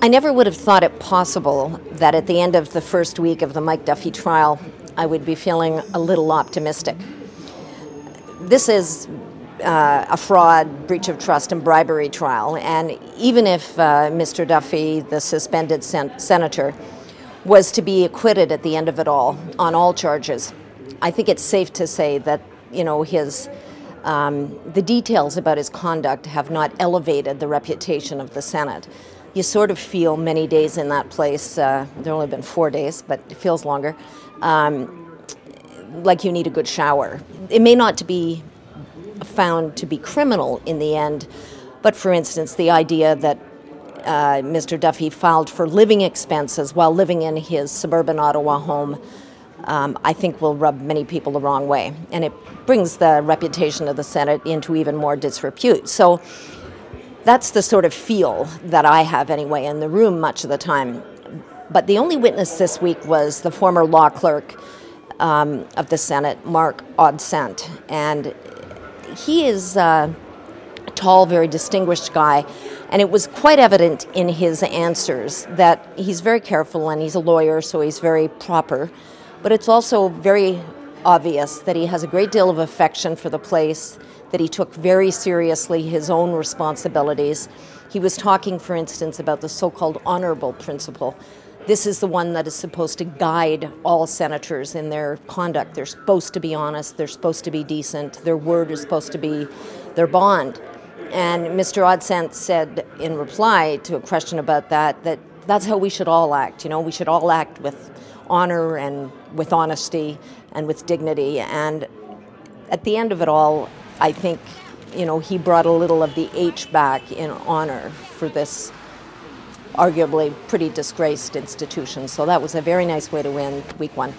I never would have thought it possible that at the end of the first week of the Mike Duffy trial, I would be feeling a little optimistic. This is a fraud, breach of trust, and bribery trial, and even if Mr. Duffy, the suspended senator, was to be acquitted at the end of it all on all charges, I think it's safe to say that the details about his conduct have not elevated the reputation of the Senate. You sort of feel many days in that place, there have only been 4 days, but it feels longer, like you need a good shower. It may not be found to be criminal in the end, but for instance, the idea that Mr. Duffy filed for living expenses while living in his suburban Ottawa home, I think will rub many people the wrong way. And it brings the reputation of the Senate into even more disrepute. So that's the sort of feel that I have anyway in the room much of the time. But the only witness this week was the former law clerk of the Senate, Mark Odsent. And he is a tall, very distinguished guy. And it was quite evident in his answers that he's very careful, and he's a lawyer, so he's very proper. But it's also very obvious that he has a great deal of affection for the place, that he took very seriously his own responsibilities. He was talking, for instance, about the so-called honorable principle. This is the one that is supposed to guide all senators in their conduct. They're supposed to be honest, they're supposed to be decent, their word is supposed to be their bond. And Mr. Odsent said in reply to a question about that, that that's how we should all act. You know, we should all act with honor and with honesty and with dignity. And at the end of it all, I think, you know, he brought a little of the H back in honor for this arguably pretty disgraced institution. So that was a very nice way to win week 1.